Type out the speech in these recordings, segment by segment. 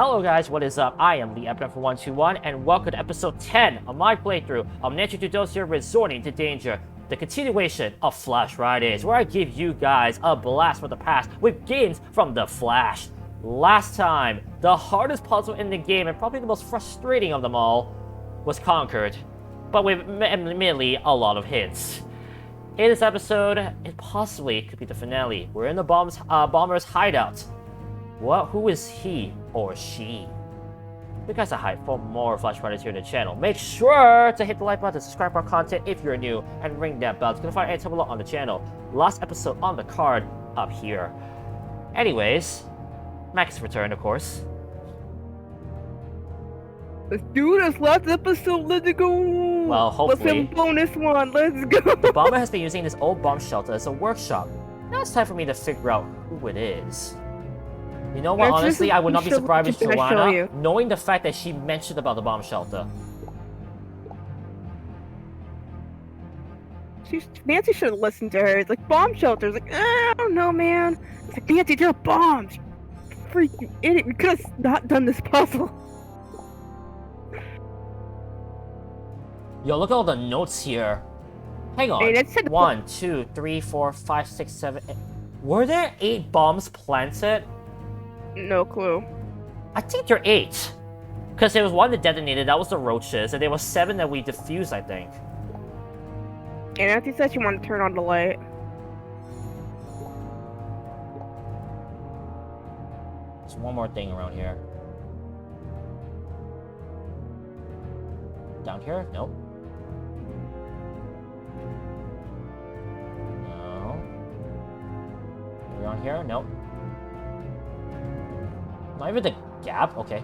Hello guys, what is up? I am the Epidemic121 and welcome to episode 10 of my playthrough of Ninja to Dossier Resorting to Danger, the continuation of Flash Fridays, where I give you guys a blast from the past with games from the Flash. Last time, the hardest puzzle in the game and probably the most frustrating of them all was conquered, but with admittedly a lot of hints. In this episode, it possibly could be the finale. We're in the bomber's hideout. Who is he or she? You guys are hyped for more Flash Fridays here on the channel. Make sure to hit the like button, subscribe to our content if you're new, and ring that bell. You can find any time below on the channel. Last episode on the card up here. Anyways, Max returned, of course. Let's do this. Last episode. Let's go. Well, hopefully. What's the bonus one? Let's go. The bomber has been using this old bomb shelter as a workshop. Now it's time for me to figure out who it is. You know what, honestly, I would not be surprised with Joanna, knowing the fact that she mentioned about the bomb shelter. Nancy should have listened to her. It's like, bomb shelters. Like, I don't know, man. It's like, Nancy, they're bombs. Freaking idiot. We could have not done this puzzle. Yo, look at all the notes here. Hang on. Hey, 1, 2, 3, 4, 5, 6, 7, 8. Were there 8 bombs planted? No clue. I think there are 8. Because there was 1 that detonated, that was the roaches, and there was 7 that we diffused, I think. And Nancy said she wanted to turn on the light. There's one more thing around here. Down here? Nope. No. Around here? Nope. Not even the gap? Okay.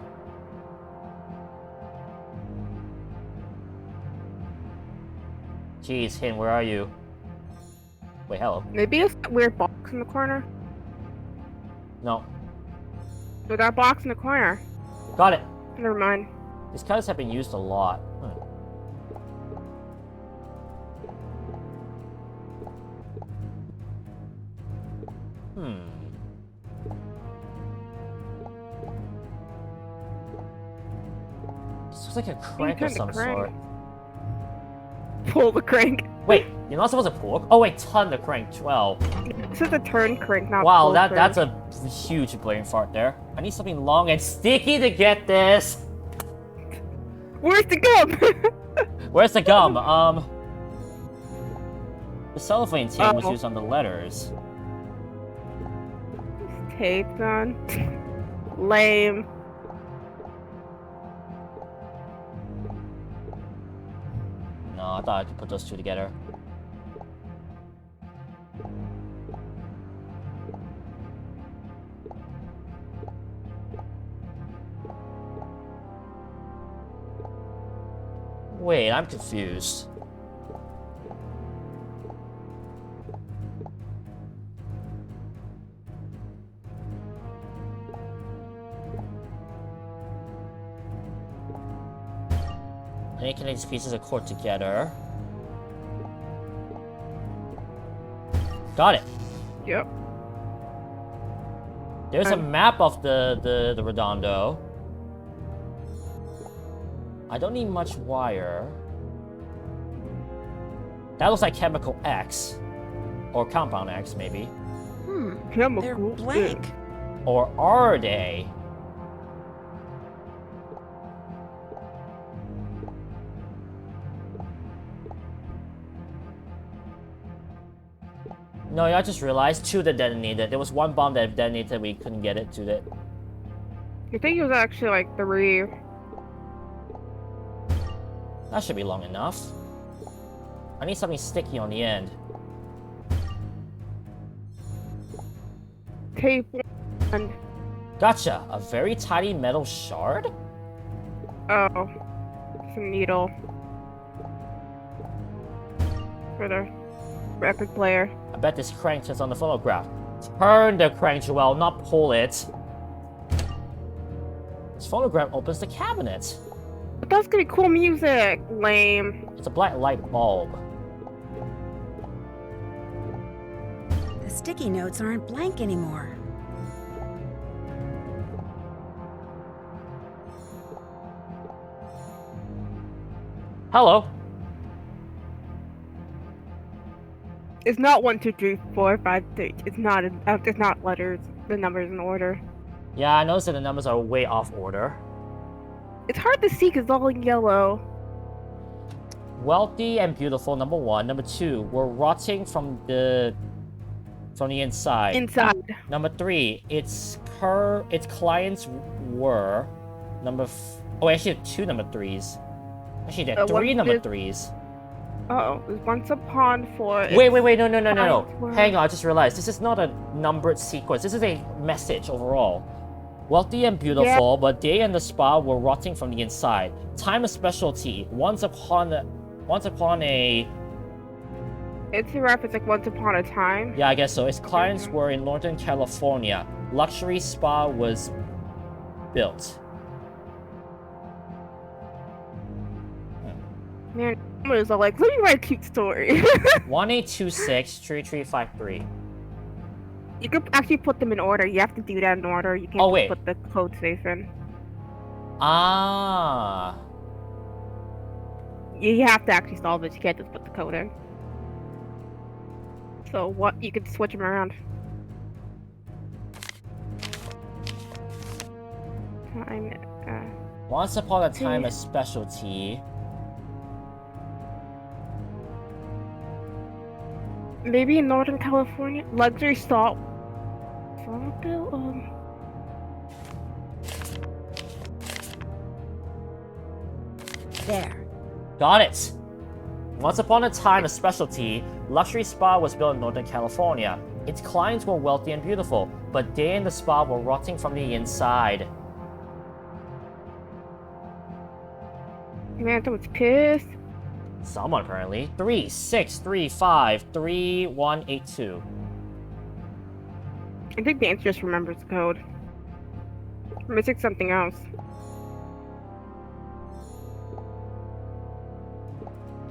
Jeez, Hin, where are you? Wait, hello. Maybe it's that weird box in the corner? No. So that box in the corner. Got it. Never mind. These cutters have been used a lot. This looks like a crank of some sort. Pull the crank. Wait, you're not supposed to pull? Oh wait, turn the crank. 12. This is a turn crank, not wow, pull that's a huge brain fart there. I need something long and sticky to get this. Where's the gum? Where's the gum? The cellophane tape was used on the letters. Tape gun. Lame. No, I thought I could put those two together. Wait, I'm confused. I need to connect these pieces of cord together. Got it. Yep. There's a map of the Redondo. I don't need much wire. That looks like Chemical X. Or Compound X, maybe. Chemical. They're blank. Or are they? No, I just realized 2 that detonated. There was 1 bomb that detonated, we couldn't get it to it. I think it was actually like 3. That should be long enough. I need something sticky on the end. Tape and Gotcha! A very tiny metal shard? oh, some needle for the record player. I bet this crank turns on the phonograph. Turn the crank, Joel, not pull it. This phonograph opens the cabinet. But that's gonna be cool music. Lame. It's a black light bulb. The sticky notes aren't blank anymore. Hello. It's not 1, 2, 3, 4, 5, 6. It's not. It's not letters. The numbers in order. Yeah, I noticed that the numbers are way off order. It's hard to see because it's all in yellow. Wealthy and beautiful, number 1. Number 2, we're rotting from the inside. Inside. Number 3, its clients were. Oh, actually, 2 number 3s. Actually, there are 3 number 3s. Uh-oh. There's once upon 4. Wait, no. Clients Hang on, I just realized this is not a numbered sequence. This is a message overall. Wealthy and beautiful, but they and the spa were rotting from the inside. Time of specialty. Once upon a. It's a reference like once upon a time. Yeah, I guess so. Its clients were in Northern California. Luxury spa was built. Man, numbers are like, let me write a cute story. 1826-3353. You could actually put them in order. You have to do that in order. You can't Oh, wait. put the code safe in. Ah. You have to actually solve it. You can't just put the code in. So what? You could switch them around. Time. Once upon a time, a specialty. Maybe in Northern California, luxury salt. There. Got it! Once upon a time, a specialty, luxury spa was built in Northern California. Its clients were wealthy and beautiful, but they and the spa were rotting from the inside. Man, someone's pissed. Someone apparently. 36353182. I think the answer just remembers the code. I'm missing something else.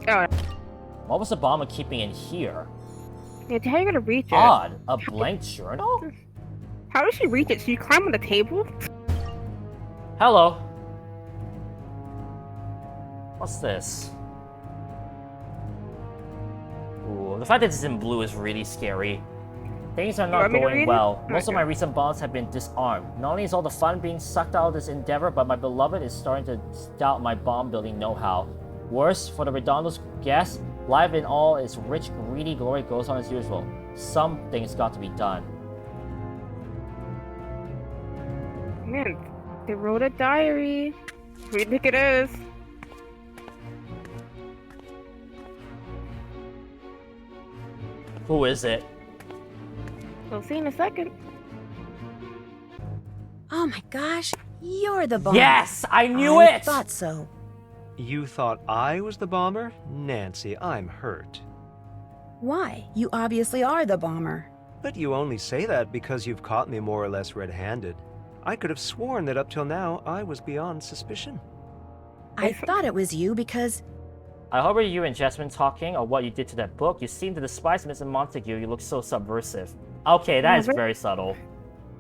Oh, What was the bomber keeping in here? yeah, how are you gonna reach it? Odd. A blank journal? How does she reach it? Should you climb on the table? Hello. What's this? Ooh, the fact that it's in blue is really scary. Things are not want me to going read it? well. Most of Okay. my recent bonds have been disarmed. Not only is all the fun being sucked out of this endeavor, but my beloved is starting to doubt my bomb building know-how. Worse, for the Redondo's guests, life in all its rich, greedy glory goes on as usual. Something's got to be done. Man, they wrote a diary. Who do you think it is? Who is it? We'll see in a second. Oh my gosh, you're the bomber. Yes! I knew I it! thought so. You thought I was the bomber? Nancy, I'm hurt. Why? You obviously are the bomber. But you only say that because you've caught me more or less red-handed. I could have sworn that up till now I was beyond suspicion. I thought it was you because I hope you and Jasmine talking or what you did to that book. You seem to despise Mr. Montague. You look so subversive. Okay, that is very subtle.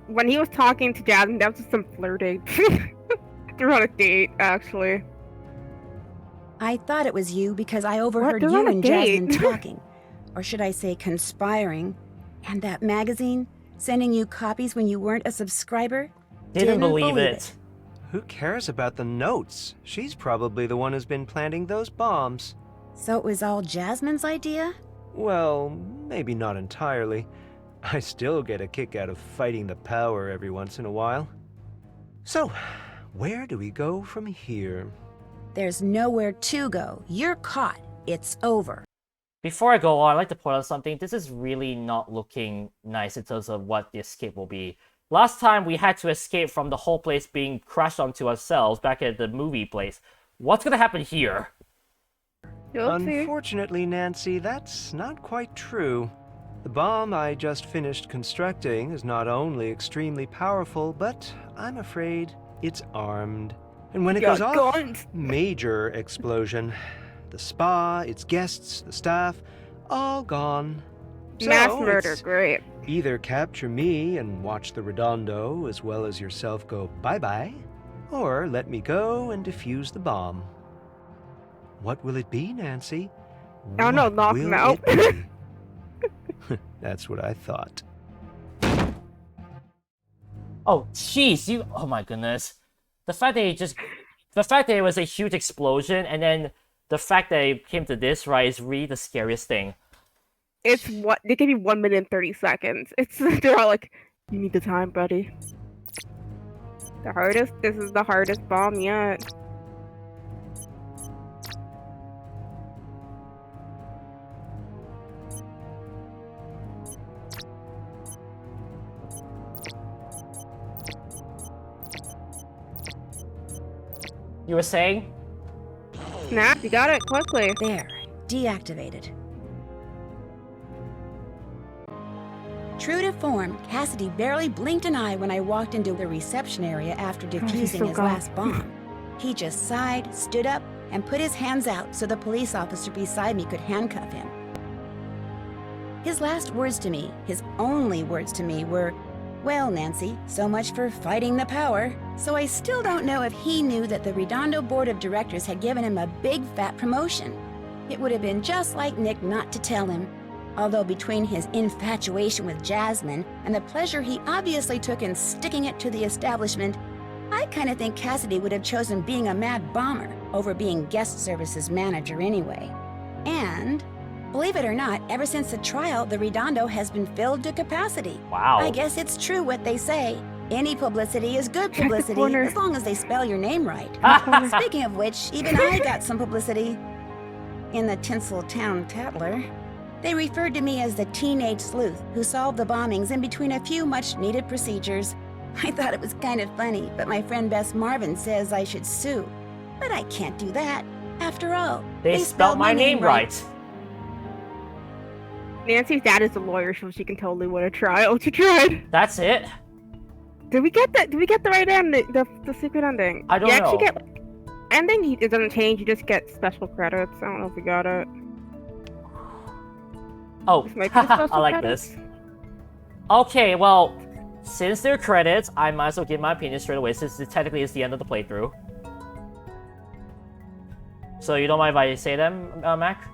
When he was talking to Jasmine, that was just some flirting. They're on a date, actually. I thought it was you because I overheard They're you on a and date. Jasmine talking. Or should I say conspiring. And that magazine, sending you copies when you weren't a subscriber? Didn't believe it. Who cares about the notes? She's probably the one who's been planting those bombs. So it was all Jasmine's idea? Well, maybe not entirely. I still get a kick out of fighting the power every once in a while. So, where do we go from here? There's nowhere to go. You're caught. It's over. Before I go on, I'd like to point out something. This is really not looking nice in terms of what the escape will be. Last time we had to escape from the whole place being crashed onto ourselves back at the movie place. What's gonna happen here? You'll see. Unfortunately, Nancy, that's not quite true. The bomb I just finished constructing is not only extremely powerful, but I'm afraid it's armed. And when it goes off, Guns. major explosion. The spa, its guests, the staff, all gone. So Mass murder, it's great. either capture me and watch the Redondo as well as yourself go bye-bye, or let me go and defuse the bomb. What will it be, Nancy? I don't know, What knock him will out. it be? That's what I thought. Oh, jeez, you. Oh my goodness. The fact that it was a huge explosion, and then the fact that it came to this, right, is really the scariest thing. It's what they give you 1 minute and 30 seconds. They're all like, "You need the time, buddy." This is the hardest bomb yet. You were saying? Snap, you got it quickly. There, deactivated. True to form, Cassidy barely blinked an eye when I walked into the reception area after defusing so his gone. last bomb. He just sighed, stood up, and put his hands out so the police officer beside me could handcuff him. His last words to me, his only words to me, were, "Well, Nancy, so much for fighting the power." So I still don't know if he knew that the Redondo Board of Directors had given him a big fat promotion. It would have been just like Nick not to tell him. Although between his infatuation with Jasmine and the pleasure he obviously took in sticking it to the establishment, I kind of think Cassidy would have chosen being a mad bomber over being guest services manager anyway. And, believe it or not, ever since the trial, the Redondo has been filled to capacity. Wow. I guess it's true what they say. Any publicity is good Check the publicity, corner. as long as they spell your name right. Ah. Speaking of which, even I got some publicity. In the Tinseltown Tattler, they referred to me as the teenage sleuth who solved the bombings in between a few much-needed procedures. I thought it was kind of funny, but my friend Bess Marvin says I should sue. But I can't do that. After all, They spelled my name right. Nancy's dad is a lawyer, so she can totally win a trial. She tried. That's it? Did we get that? Did we get the right ending? The secret ending? I don't you actually know. get ending. It doesn't change. You just get special credits. I don't know if we got it. Oh, This might be the special I like credits. this. Okay, well, since they're credits, I might as well give my opinion straight away, since it technically is the end of the playthrough. So you don't mind if I say them, Mac?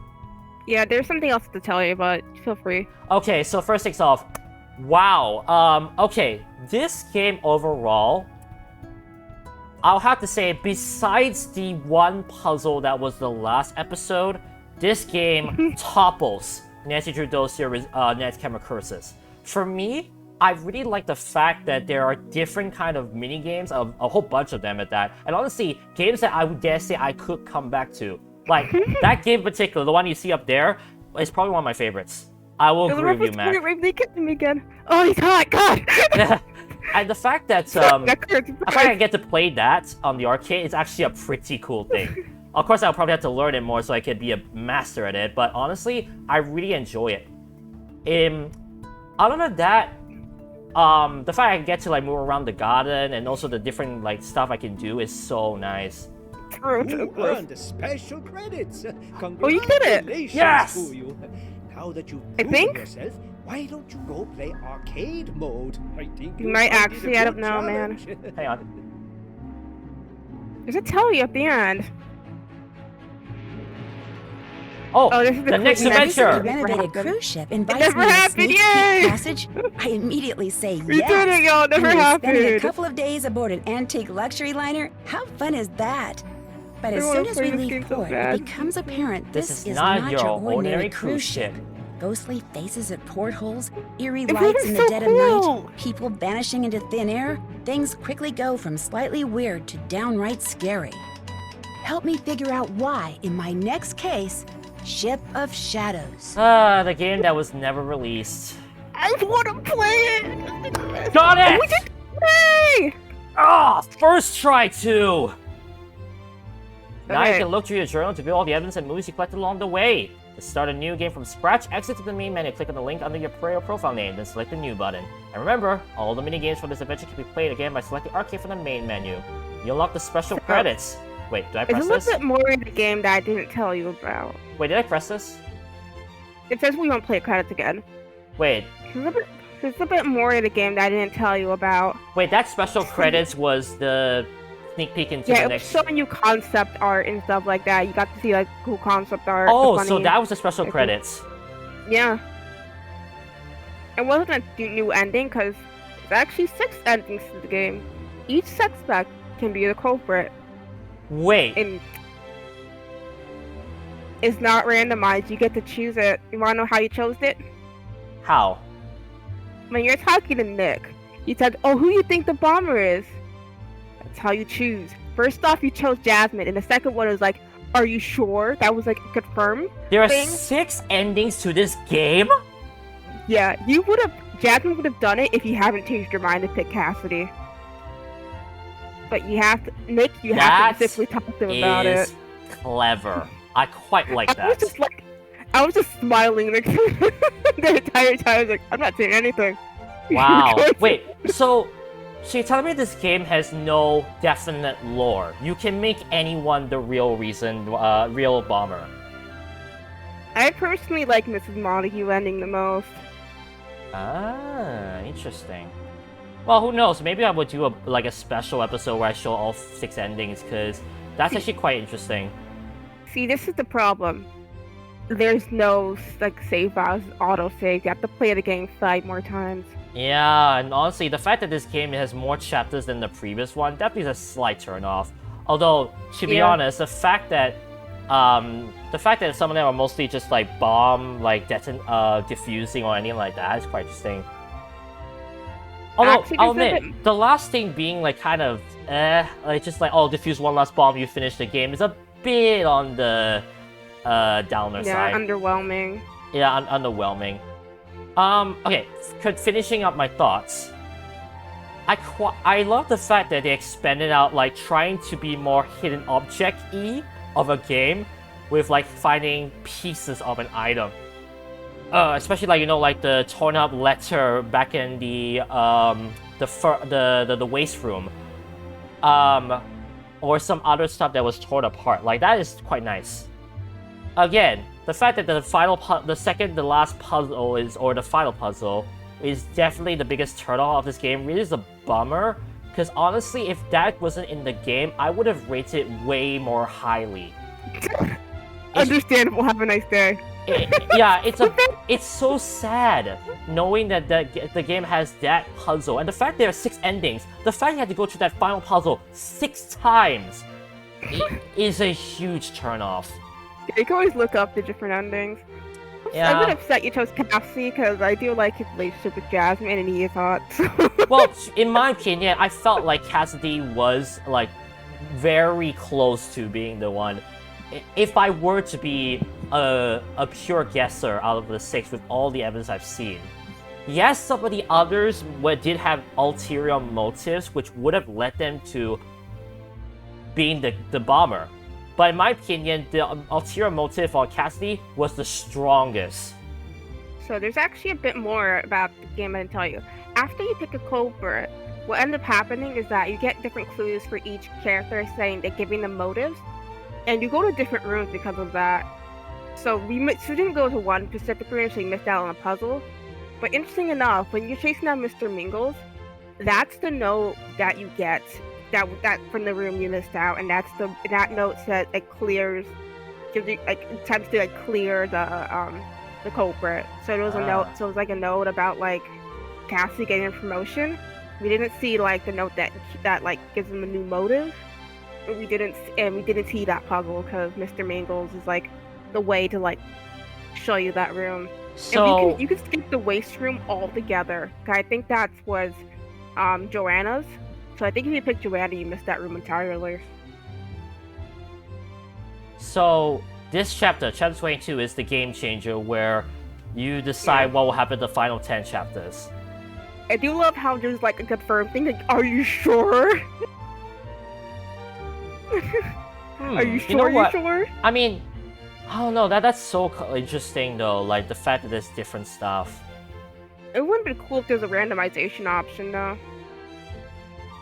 Yeah, there's something else to tell you, but feel free. Okay, so first things off. Wow. Okay, this game overall, I'll have to say, besides the one puzzle that was the last episode, this game topples Nancy Drew Dossier, Nancy Camera Curses. For me, I really like the fact that there are different kind of mini games, a whole bunch of them at that, and honestly, games that I would dare say I could come back to. Like, that game in particular, the one you see up there, is probably one of my favorites. I will agree with you, Mac. They kicked him again. Oh, he's hot. God. And the fact that That hurts. the fact I get to play that on the arcade is actually a pretty cool thing. Of course, I'll probably have to learn it more so I could be a master at it, but honestly, I really enjoy it. Other than that, the fact I can get to like move around the garden and also the different like stuff I can do is so nice. You earned the special credits. Oh, you did it. Congratulations Yes! to you. Now that you've I proven think- yourself, why don't you go play arcade mode? I think You you might did a actually, I good don't know, man. challenge. Hang on. Does it tell you at the end? Oh, Oh, this is the next next adventure! The renovated cruise ship invites never me to a happened, sneak yay! peek passage. I immediately say We yes. did it, y'all. Never And we're spending a happened. couple of days aboard an antique luxury liner. How fun is that? But as I soon wanna as play we this leave game so port, bad. it becomes apparent This this is not your ordinary cruise cruise ship. ship. Ghostly faces at portholes, eerie It lights looks in the so dead of cool. night, people vanishing into thin air. Things quickly go from slightly weird to downright scary. Help me figure out why, in my next case, Ship of Shadows. The game that was never released. I want to play it. Got it! We did play. First try too! Now you Okay. can look through your journal to view all the evidence and movies you collected along the way. To start a new game from scratch, exit to the main menu, click on the link under your player profile name, then select the new button. And remember, all the mini-games for this adventure can be played again by selecting arcade from the main menu. You unlock the special credits. Wait, did I There's press a little this? bit more in the game that I didn't tell you about. Wait, did I press this? It says we won't play credits again. Wait, There's a bit more in the game that I didn't tell you about. that special credits was the sneak peek into Yeah, the it was next. showing you concept art and stuff like that. You got to see like cool concept art. the Oh, so funny- that was the special I think- credits. Yeah. It wasn't a new ending because there's actually 6 endings to the game. Each suspect can be the culprit, Wait, and it's not randomized. You get to choose it. You want to know how you chose it? how? When you're talking to Nick, you said, "Oh, who you think the bomber is?" That's how you choose. First off, you chose Jasmine, and the second one was like, "Are you sure?" That was like confirmed. There are thing. 6 endings to this game? Yeah, Jasmine would have done it if you haven't changed your mind to pick Cassidy. But you have to, Nick, you have That to specifically talk to him about is it. clever. I quite like I was that. just like, I was just smiling like the entire time. I was like, I'm not saying anything. Wow. Wait, so you're telling me this game has no definite lore? You can make anyone the real real bomber. I personally like Mrs. Montague ending the most. Ah, interesting. Well, who knows? Maybe I would do a special episode where I show all 6 endings, because that's actually quite interesting. See, this is the problem. There's no like save files, auto save. You have to play the game 5 more times. Yeah, and honestly, the fact that this game has more chapters than the previous one definitely is a slight turnoff. Although, to be Yeah. honest, the fact that some of them are mostly just like bomb, like diffusing or anything like that is quite interesting. Although, Actually, I'll there's a admit, the last thing being like kind of like just like, oh, defuse one last bomb, you finish the game, is a bit on the downer Yeah, side. underwhelming. Yeah, underwhelming. Okay, finishing up my thoughts. I love the fact that they expanded out, like, trying to be more hidden object-y of a game with, like, finding pieces of an item. Especially, like, you know, like the torn up letter back in the waste room. Or some other stuff that was torn apart. Like, that is quite nice. Again, the fact that the final last puzzle is definitely the biggest turtle of this game. Really is a bummer, because honestly, if that wasn't in the game, I would have rated it way more highly. Understandable. Have a nice day. Yeah, it's so sad knowing that the game has that puzzle, and the fact there are 6 endings. The fact you had to go through that final puzzle 6 times is a huge turnoff. You can always look up the different endings. Yeah. I'm a bit upset you chose Cassidy because I do like his relationship with Jasmine and he is hot. Well, in my opinion, I felt like Cassidy was like very close to being the one. If I were to be a pure guesser out of the 6 with all the evidence I've seen. Yes, some of the others did have ulterior motives, which would have led them to being the bomber. But in my opinion, the ulterior motive on Cassidy was the strongest. So there's actually a bit more about the game I didn't tell you. After you pick a culprit, what ends up happening is that you get different clues for each character, saying they're giving them motives, and you go to different rooms because of that. So we didn't go to one specific room, so you missed out on a puzzle. But interesting enough, when you're chasing down Mr. Mingles, that's the note that you get that from the room you missed out, and that note said it clears, gives you like attempts to like clear the culprit. So it was a note. So it was like a note about like Cassie getting a promotion. We didn't see like the note that like gives them a new motive. We didn't see that puzzle because Mr. Mingles is like the way to like show you that room. So And you can skip the waste room altogether. I think that was Joanna's. So I think if you pick Joanna, you missed that room entirely. So this chapter 22, is the game changer where you decide what will happen to the final 10 chapters. I do love how there's like a confirmed thing. Like, are you sure? Are you sure? You know what? You sure? I mean, I don't know. That's so interesting though. Like the fact that there's different stuff. It wouldn't be cool if there's a randomization option though.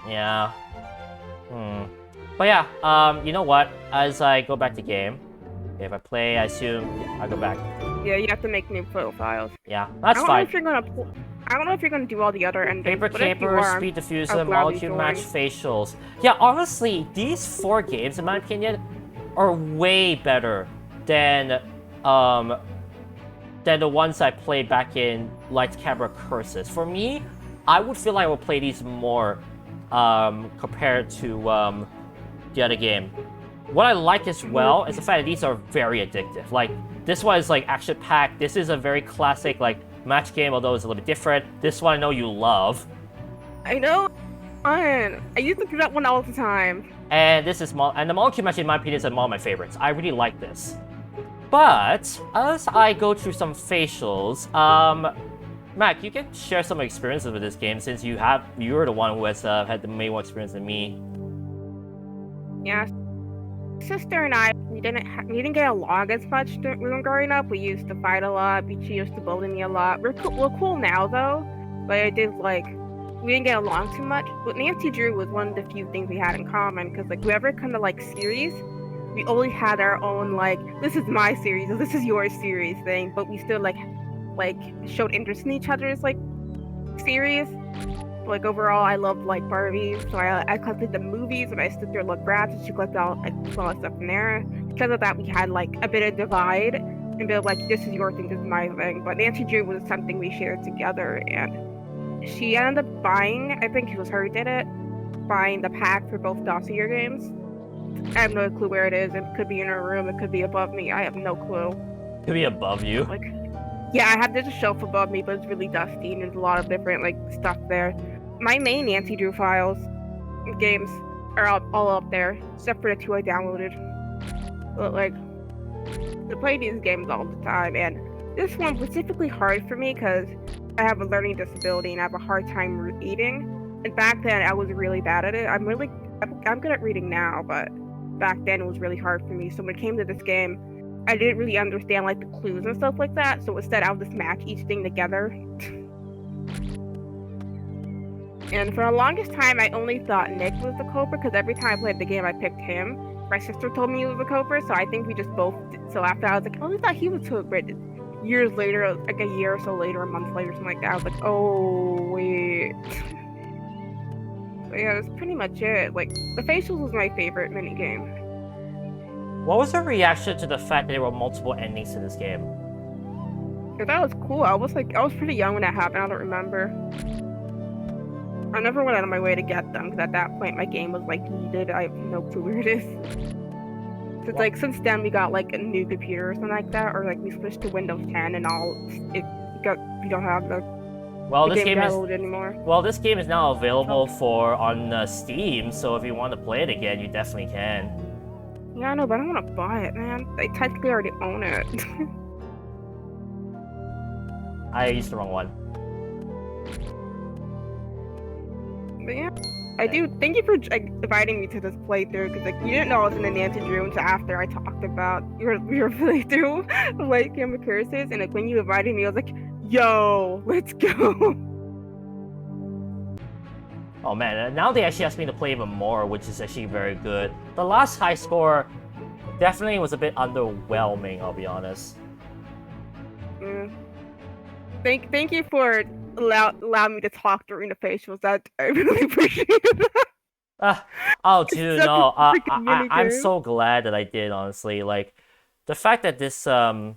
Yeah. But yeah. You know what? As I go back to game, if I play, I assume I go back. Yeah, you have to make new profiles. Yeah, that's I don't know fine. if you're gonna. I don't know if you're gonna do all the other endings, Paper but if you Caper, are, Speed I'll Diffuser, gladly Molecule Match, join. Facials. Yeah, honestly, these 4 games, in my opinion, are way better than the ones I played back in Lights Camera Curses. For me, I would feel like I would play these more compared to the other game. What I like as well is the fact that these are very addictive. Like, this one is like action-packed. This is a very classic like match game, although it's a little bit different. This one I know you love. I know. Fun. I used to do that one all the time. And this is and the molecule match, in my opinion, is one of my favorites. I really like this. But as I go through some facials, Mac, you can share some experiences with this game since you're the one who has had the more experience than me. Yeah. Sister and I, we didn't get along as much when we were growing up. We used to fight a lot. She used to bully me a lot. We're cool now though, but I did like we didn't get along too much. But Nancy Drew was one of the few things we had in common because like whoever kind of like series, we always had our own like this is my series or this is your series thing. But we still like showed interest in each other's like series. Like overall, I loved like Barbies, so I collected the movies, and my sister loved Bratz, and she collected all like stuff in there. Because of that, we had like a bit of divide, and be like, this is your thing, this is my thing. But Nancy Drew was something we shared together, and she ended up buying. I think it was her who did it, buying the pack for both Dossier games. I have no clue where it is. It could be in her room. It could be above me. I have no clue. Could be above you. Like, yeah, there's a shelf above me, but it's really dusty, and there's a lot of different like stuff there. My main Nancy Drew files games are all up there, except for the 2 I downloaded. But like, I play these games all the time, and this one specifically hard for me because I have a learning disability and I have a hard time reading. And back then, I was really bad at it. I'm good at reading now, but back then it was really hard for me. So when it came to this game, I didn't really understand like the clues and stuff like that. So instead, I would just match each thing together. And for the longest time, I only thought Nick was the culprit because every time I played the game, I picked him. My sister told me he was the culprit, so I think we just both did. So after I was like, oh, I thought he was the culprit. Years later, like a year or so later, a month later, something like that, I was like, oh, wait. So yeah, that's pretty much it. Like, the facials was my favorite minigame. What was your reaction to the fact that there were multiple endings to this game? Yeah, that was cool. I was pretty young when that happened. I don't remember. I never went out of my way to get them because at that point my game was like needed. I have no clue where it is. So it's like since then we got like a new computer or something like that, or like we switched to Windows 10 and all. We don't have the This game game is downloaded anymore. well, this game is now available on Steam. So if you want to play it again, you definitely can. Yeah, I know, but I don't want to buy it, man. I technically already own it. I used the wrong one. But yeah, I do. Thank you for inviting me to this playthrough because like you didn't know I was in the Nancy Drew until after I talked about your playthrough, like Game of Curses, and like when you invited me, I was like, "Yo, let's go." Oh man, now they actually asked me to play even more, which is actually very good. The last high score definitely was a bit underwhelming, I'll be honest. Thank you for allow me to talk during the facials. That I really appreciate that. Oh, dude, no. I'm minigame. so glad that I did, honestly. Like, the fact that this, I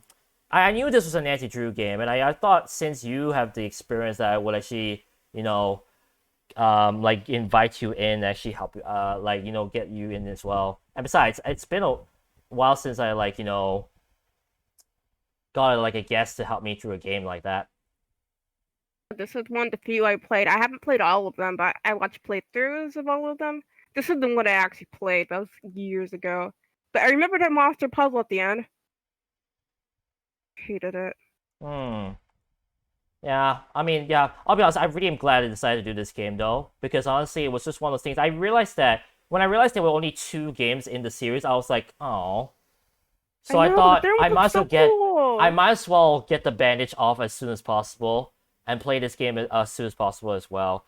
knew this was a Nancy Drew game, and I thought since you have the experience that I would actually, like, invite you in, actually help you, like, get you in as well. And besides, it's been a while since I, like, got, like, a guest to help me through a game like that. This is one of the few I played. I haven't played all of them, but I watched playthroughs of all of them. This is the one I actually played. That was years ago. But I remember that monster puzzle at the end. Hated it. Yeah, I mean, yeah, I'll be honest, I really am glad I decided to do this game, though, because honestly, it was just one of those things. When I realized there were only 2 games in the series, I was like, oh. So I thought I might as well get the bandage off as soon as possible and play this game as soon as possible as well.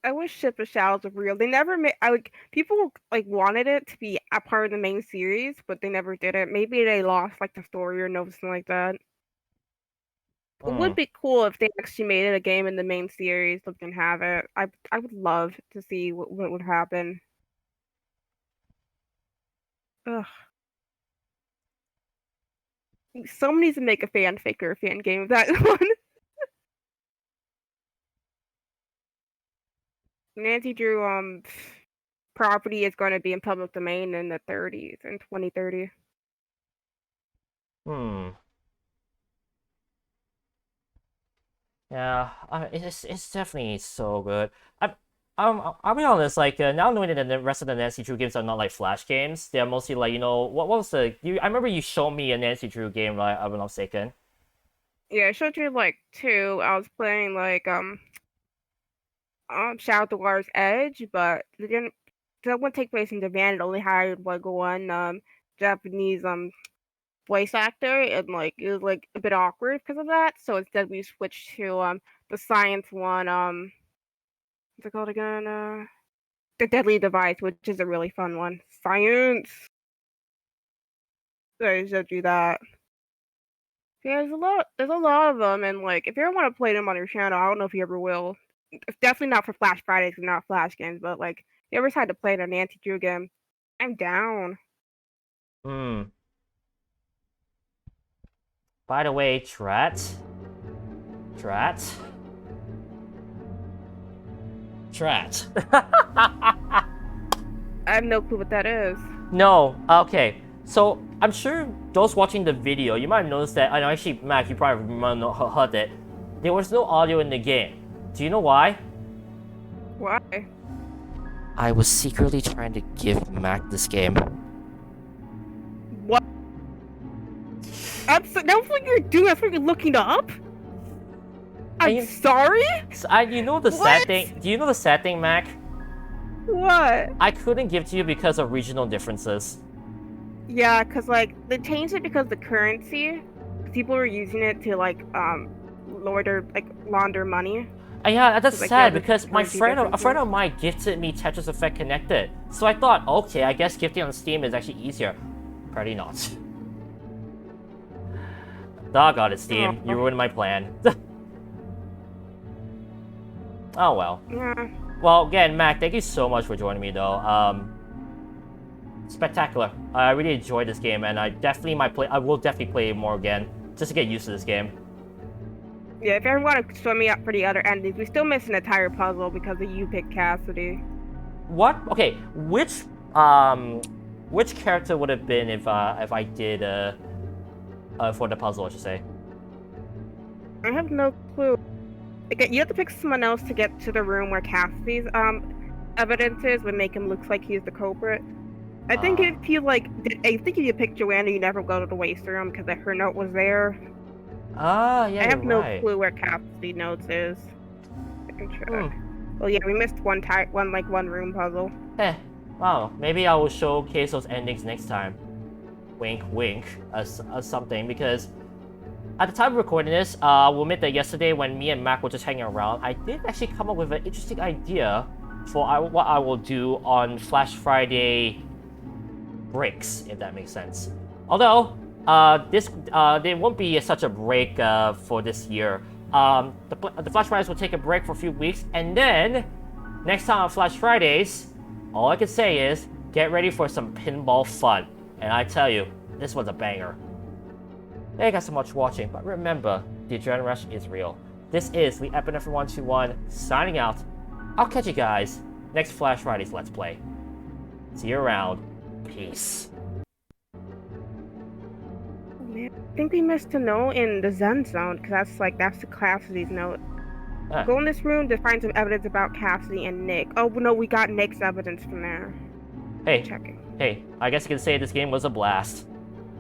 I wish Ship of Shadows were real. They never made. People like wanted it to be a part of the main series, but they never did it. Maybe they lost like the story or something like that. It Hmm. would be cool if they actually made it a game in the main series so we can have it. I would love to see what would happen. Ugh. Someone needs to make a fanfic or a fan game of that one. Nancy Drew property is going to be in public domain in the 30s in 2030. Hmm. Yeah, it's definitely so good. I'll be honest. Like now knowing that the rest of the Nancy Drew games are not like Flash games, they're mostly like what was the I remember you showed me a Nancy Drew game, right? I'm not mistaken. Yeah, I showed you like two. I was playing like Shadow of the Water's Edge, but they didn't. That wouldn't take place in Japan. It only hired like one Japanese voice actor, and like it was like a bit awkward because of that. So instead, we switched to the science one. What's it called again? The Deadly Device, which is a really fun one. Science. So I showed you that. Yeah, there's a lot of them, and like if you ever want to play them on your channel, I don't know if you ever will. It's definitely not for Flash Fridays and not Flash games, but like if you ever decide to play a Nancy Drew game, I'm down. Hmm. By the way, Trat. I have no clue what that is. No, okay. So I'm sure those watching the video, you might have noticed that. I know, actually, Mac, you probably heard it. There was no audio in the game. Do you know why? Why? I was secretly trying to give Mac this game. What? That's what you're doing. That's what you're looking up. I'm sorry. You know the sad thing. Do you know the sad thing, Mac? What? I couldn't give to you because of regional differences. Yeah, cause like they changed it because the currency. People were using it to like launder money. Yeah, that's like, sad yeah, because a friend differences. of mine gifted me Tetris Effect Connected. So I thought, okay, I guess gifting on Steam is actually easier. Probably not. Doggone it, Steam. You ruined my plan. Oh well. Yeah. Well, again, Mac, thank you so much for joining me, though. Spectacular. I really enjoyed this game, and I will definitely play it more again, just to get used to this game. Yeah, if you ever want to show me up for the other endings, we still miss an entire puzzle because of you picked Cassidy. What? Okay, which character would have been if I did for the puzzle, I should say? I have no clue. Like, you have to pick someone else to get to the room where Cassidy's evidence is, would make him look like he's the culprit. I think if you pick Joanna, you never go to the waste room because her note was there. Yeah, I have you're no right. clue where Cassidy's notes is. I can check. Well, yeah, we missed one room puzzle. Wow, maybe I will showcase those endings next time. Wink, wink, as something, because at the time of recording this, we'll admit that yesterday when me and Mac were just hanging around, I did actually come up with an interesting idea for what I will do on Flash Friday breaks, if that makes sense. Although, there won't be such a break for this year. The Flash Fridays will take a break for a few weeks, and then next time on Flash Fridays, all I can say is get ready for some pinball fun. And I tell you, this was a banger. Thank you guys so much for watching, but remember, the adrenaline rush is real. This is the Epinephrine121 signing out. I'll catch you guys next Flash Fridays Let's Play. See you around. Peace. Man, I think we missed a note in the Zen Zone, because that's the Cassidy's note. Go in this room to find some evidence about Cassidy and Nick. Oh, no, we got Nick's evidence from there. Hey, Checking. hey, I guess you can say this game was a blast.